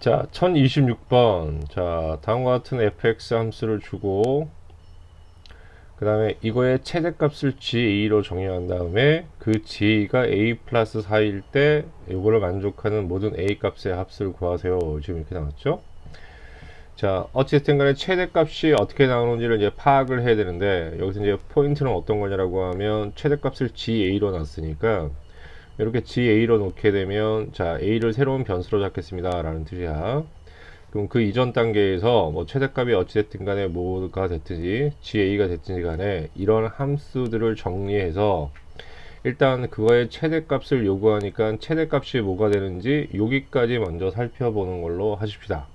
자, 1026번. 자, 다음과 같은 fx 함수를 주고, 그 다음에 이거의 최대값을 GA로 정의한 다음에 그 GA가 A 플러스 4일 때 이거를 만족하는 모든 A 값의 합수를 구하세요. 지금 이렇게 나왔죠? 자, 어쨌든 간에 최대값이 어떻게 나오는지를 이제 파악을 해야 되는데, 여기서 이제 포인트는 어떤 거냐라고 하면 최대값을 GA로 놨으니까 이렇게 GA로 놓게 되면, 자, A를 새로운 변수로 잡겠습니다 라는 뜻이야. 그럼 그 이전 단계에서 뭐 최대값이 어찌됐든 간에 뭐가 됐든지 GA가 됐든지 간에 이런 함수들을 정리해서 일단 그거의 최대값을 요구하니까 최대값이 뭐가 되는지 여기까지 먼저 살펴보는 걸로 하십시다.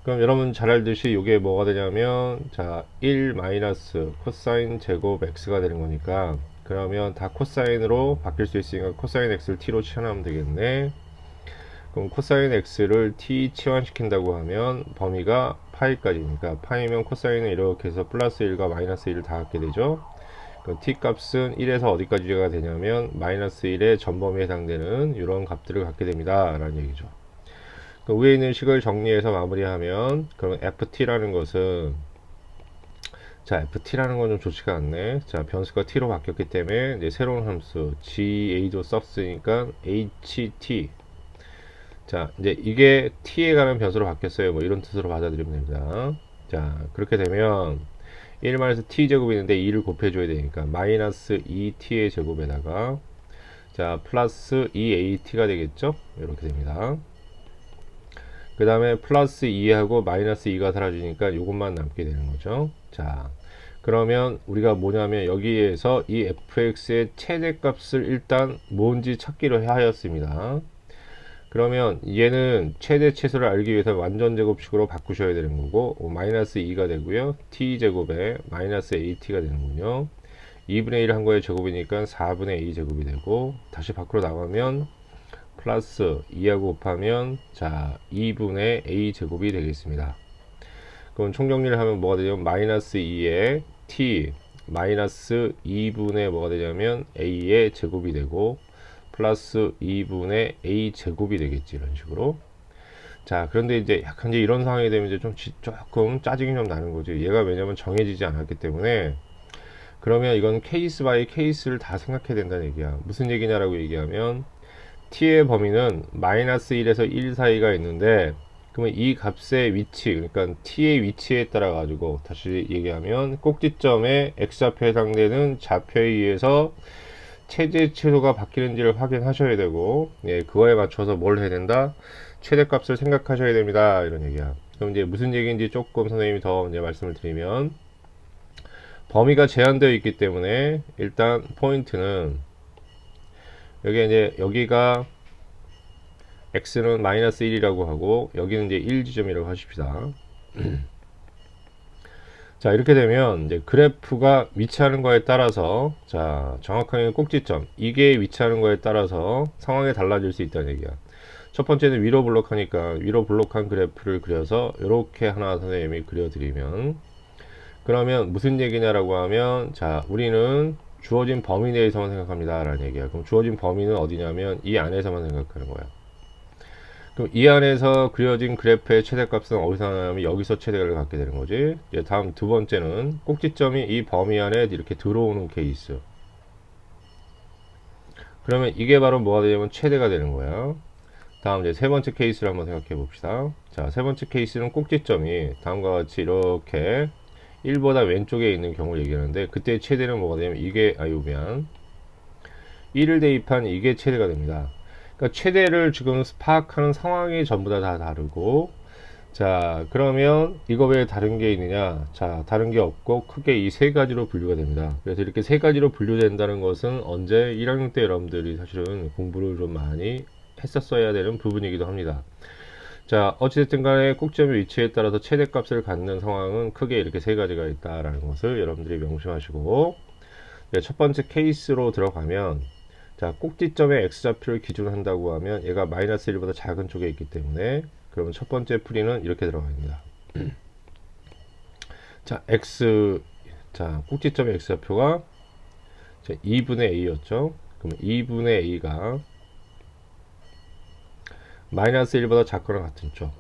그럼 여러분 잘 알듯이 이게 뭐가 되냐면, 자, 1 마이너스 코사인 제곱 x가 되는 거니까, 그러면 다 코사인으로 바뀔 수 있으니까 코사인 x를 t로 치환하면 되겠네. 그럼 코사인 x를 t 치환시킨다고 하면 범위가 파이까지니까, 파이면 코사인은 이렇게 해서 플러스 1과 마이너스 1을 다 갖게 되죠. 그럼 t 값은 1에서 어디까지가 되냐면 마이너스 1의 전범위에 해당되는 이런 값들을 갖게 됩니다 라는 얘기죠. 그 위에 있는 식을 정리해서 마무리하면, 그럼 ft라는 것은, 자, ft라는 건 좀 좋지가 않네. 자, 변수가 t로 바뀌었기 때문에 이제 새로운 함수 ga도 썼으니까 ht. 자, 이제 이게 t에 관한 변수로 바뀌었어요. 뭐 이런 뜻으로 받아들이면 됩니다. 자, 그렇게 되면 1-t 제곱이 있는데 2를 곱해줘야 되니까 마이너스 2t의 제곱에다가, 자, 플러스 2at가 되겠죠. 이렇게 됩니다. 그 다음에 플러스 2하고 마이너스 2가 사라지니까 이것만 남게 되는 거죠. 자, 그러면 우리가 뭐냐면 여기에서 이 fx의 최대값을 일단 뭔지 찾기로 하였습니다. 그러면 얘는 최대 최소를 알기 위해서 완전 제곱식으로 바꾸셔야 되는 거고, 마이너스 2가 되고요. t제곱에 마이너스 at가 되는군요. 2분의 1 한 거의 제곱이니까 4분의 a 제곱이 되고, 다시 밖으로 나가면 플러스 2하고 곱하면, 자, 2분의 a 제곱이 되겠습니다. 그럼 총정리를 하면 뭐가 되냐면 마이너스 2에 t 마이너스 2분의 뭐가 되냐면 a의 제곱이 되고, 플러스 2분의 a 제곱이 되겠지, 이런 식으로. 자, 그런데 이제 약간 이제 이런 상황이 되면 이제 조금 짜증이 좀 나는 거지. 얘가 왜냐면 정해지지 않았기 때문에. 그러면 이건 케이스 바이 케이스를 다 생각해야 된다는 얘기야. 무슨 얘기냐라고 얘기하면, t의 범위는 마이너스 1에서 1 사이가 있는데, 그러면 이 값의 위치, 그러니까 t의 위치에 따라 가지고 다시 얘기하면 꼭지점에 x좌표에 해당되는 좌표에 의해서 최대 최소가 바뀌는지를 확인하셔야 되고, 예, 그거에 맞춰서 뭘 해야 된다? 최대값을 생각하셔야 됩니다. 이런 얘기야. 그럼 이제 무슨 얘기인지 조금 선생님이 더 이제 말씀을 드리면, 범위가 제한되어 있기 때문에 일단 포인트는 여기 이제 여기가 x는 마이너스 1이라고 하고 여기는 이제 1 지점이라고 하십시다. 자, 이렇게 되면 이제 그래프가 위치하는 거에 따라서, 자, 정확하게 꼭지점 이게 위치하는 거에 따라서 상황이 달라질 수 있다는 얘기야. 첫 번째는 위로 블록하니까 위로 블록한 그래프를 그려서 이렇게 하나 선생님이 그려드리면, 그러면 무슨 얘기냐라고 하면, 자, 우리는 주어진 범위 내에서만 생각합니다 라는 얘기야. 그럼 주어진 범위는 어디냐면 이 안에서만 생각하는 거야. 그럼 이 안에서 그려진 그래프의 최대값은 어디서 나냐면 여기서 최대를 갖게 되는 거지. 이제 다음 두 번째는 꼭지점이 이 범위 안에 이렇게 들어오는 케이스. 그러면 이게 바로 뭐가 되냐면 최대가 되는 거야. 다음 이제 세 번째 케이스를 한번 생각해 봅시다. 자, 세 번째 케이스는 꼭지점이 다음과 같이 이렇게 1보다 왼쪽에 있는 경우를 얘기하는데, 그때 최대는 뭐가 되냐면 이게, 미안, 1을 대입한 이게 최대가 됩니다. 그러니까 최대를 지금 파악하는 상황이 전부 다 다르고, 자, 그러면 이거 왜 다른 게 있느냐? 자, 다른 게 없고 크게 이 세 가지로 분류가 됩니다. 그래서 이렇게 세 가지로 분류된다는 것은 언제 1학년 때 여러분들이 사실은 공부를 좀 많이 했었어야 되는 부분이기도 합니다. 자, 어찌됐든 간에 꼭지점의 위치에 따라서 최대값을 갖는 상황은 크게 이렇게 세 가지가 있다라는 것을 여러분들이 명심하시고, 네, 첫 번째 케이스로 들어가면, 자, 꼭지점의 x좌표를 기준으로 한다고 하면 얘가 마이너스 1보다 작은 쪽에 있기 때문에, 그러면 첫 번째 풀이는 이렇게 들어갑니다. 자, 자, 꼭지점의 x좌표가 2분의 a였죠. 그러면 2분의 a가 마이너스 1보다 작거나 같은 쪽.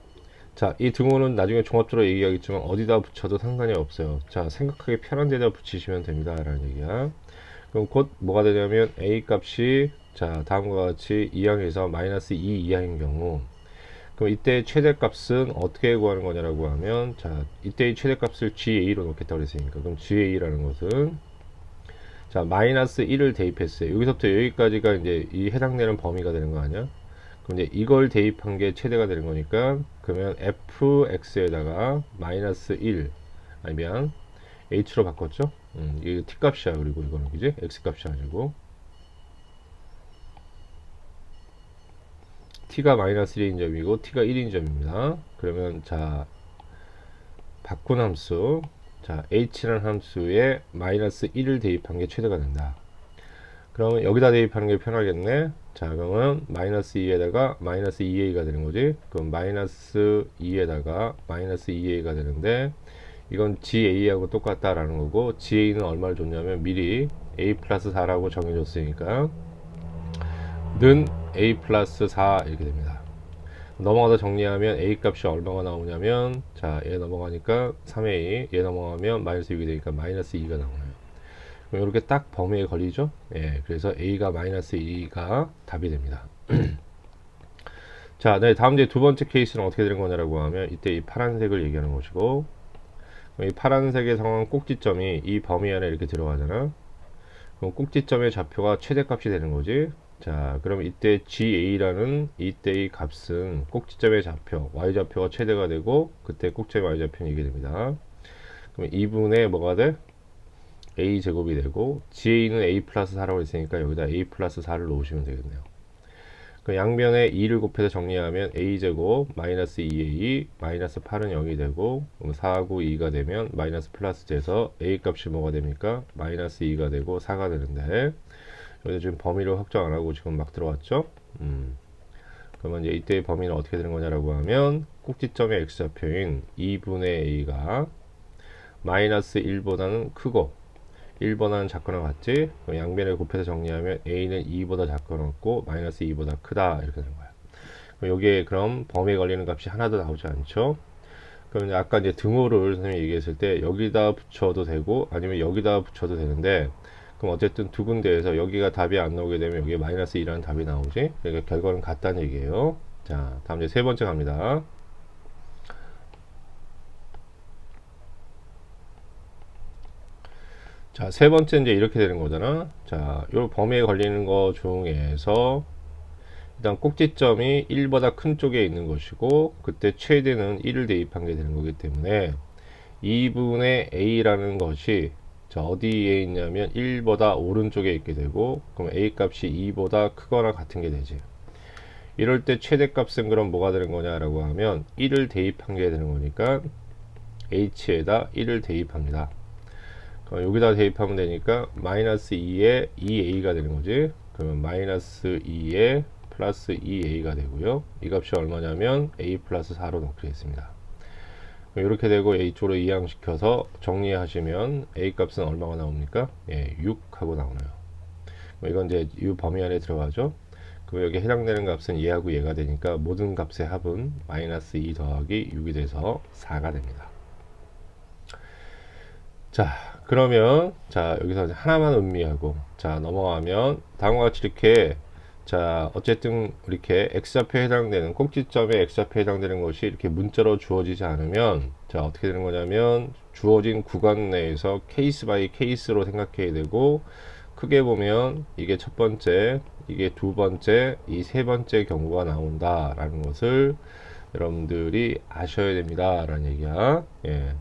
자, 이 등호는 나중에 종합적으로 얘기하겠지만 어디다 붙여도 상관이 없어요. 자, 생각하기 편한 데다 붙이시면 됩니다 라는 얘기야. 그럼 곧 뭐가 되냐면 a 값이 자 다음과 같이 이항에서 마이너스 2 이하인 경우, 그럼 이때 최대값은 어떻게 구하는 거냐라고 하면, 자 이때의 최대값을 GA로 놓겠다고 그랬으니까, 그럼 GA라는 것은 자 마이너스 1을 대입했어요. 여기서부터 여기까지가 이제 이 해당되는 범위가 되는 거 아니야? 그럼 이제 이걸 대입한 게 최대가 되는 거니까, 그러면 fx에다가 마이너스 1 아니면 h로 바꿨죠? 이게 t 값이야. 그리고 이거는 그지? x 값이 아니고 t가 마이너스 1인 점이고 t가 1인 점입니다. 그러면 자 바꾼 함수, 자 h라는 함수에 마이너스 1을 대입한 게 최대가 된다. 그러면 여기다 대입하는 게 편하겠네. 자 그러면 마이너스 2에다가 마이너스 2a가 되는 거지. 그럼 마이너스 2에다가 마이너스 2a가 되는데, 이건 GA하고 똑같다라는 거고, GA는 얼마를 줬냐면 미리 A 플러스 4라고 정해줬으니까 는 A 플러스 4 이렇게 됩니다. 넘어가서 정리하면 A 값이 얼마가 나오냐면, 자 얘 넘어가니까 3A, 얘 넘어가면 마이너스 6이 되니까 마이너스 2가 나오네요. 그럼 이렇게 딱 범위에 걸리죠. 예, 그래서 A가 마이너스 2가 답이 됩니다. 자, 네, 다음 이제 두 번째 케이스는 어떻게 되는 거냐라고 하면, 이때 이 파란색을 얘기하는 것이고, 이 파란색의 상황 꼭지점이 이 범위 안에 이렇게 들어가잖아. 그럼 꼭지점의 좌표가 최대값이 되는 거지. 자, 그럼 이때 GA라는 이때의 값은 꼭지점의 좌표, Y좌표가 최대가 되고, 그때 꼭지점의 Y좌표는 이게 됩니다. 그럼 2분의 뭐가 돼? A 제곱이 되고, GA는 A 플러스 4라고 했으니까 여기다 A 플러스 4를 놓으시면 되겠네요. 그 양변에 2를 곱해서 정리하면 a제곱 마이너스 2a 마이너스 8은 0이 되고, 4하고 2가 되면 마이너스 플러스 돼서 a 값이 뭐가 됩니까? 마이너스 2가 되고 4가 되는데, 여기서 지금 범위를 확정 안하고 지금 막 들어왔죠. 그러면 이제 이때의 범위는 어떻게 되는 거냐라고 하면, 꼭지점의 x좌표인 2분의 a가 마이너스 1보다는 크고 1보다는 작거나 같지? 양변을 곱해서 정리하면 a는 2보다 작거나 같고 마이너스 2보다 크다 이렇게 되는 거야. 그럼 여기에 그럼 범위에 걸리는 값이 하나도 나오지 않죠? 그럼 이제 아까 이제 등호를 선생님이 얘기했을 때 여기다 붙여도 되고 아니면 여기다 붙여도 되는데, 그럼 어쨌든 두 군데에서 여기가 답이 안 나오게 되면 여기에 마이너스 2라는 답이 나오지? 그러니까 결과는 같다는 얘기예요. 자, 다음 이제 세 번째 갑니다. 자, 세 번째 이제 이렇게 되는 거잖아. 자, 요 범위에 걸리는 거 중에서 일단 꼭지점이 1보다 큰 쪽에 있는 것이고, 그때 최대는 1을 대입한 게 되는 거기 때문에 2분의 a라는 것이 자 어디에 있냐면 1보다 오른쪽에 있게 되고, 그럼 a 값이 2보다 크거나 같은 게 되지. 이럴 때 최대값은 그럼 뭐가 되는 거냐라고 하면 1을 대입한 게 되는 거니까 h에다 1을 대입합니다. 여기다 대입하면 되니까 마이너스 2에 2a가 되는 거지. 그러면 마이너스 2에 플러스 2a가 되고요. 이 값이 얼마냐면 a 플러스 4로 놓게 됐습니다. 이렇게 되고 a 쪽으로 이항시켜서 정리하시면 a 값은 얼마가 나옵니까? 예, 6 하고 나오네요. 이건 이제 이 범위 안에 들어가죠. 그럼 여기 해당되는 값은 얘하고 얘가 되니까 모든 값의 합은 마이너스 2 더하기 6이 돼서 4가 됩니다. 자, 그러면 자 여기서 하나만 음미하고 자 넘어가면 다음과 같이 이렇게, 자 어쨌든 이렇게 x좌표에 해당되는 꼭지점에 x좌표에 해당되는 것이 이렇게 문자로 주어지지 않으면, 자 어떻게 되는 거냐면 주어진 구간 내에서 케이스 바이 케이스로 생각해야 되고, 크게 보면 이게 첫 번째, 이게 두 번째, 이 세 번째 경우가 나온다 라는 것을 여러분들이 아셔야 됩니다 라는 얘기야. 예.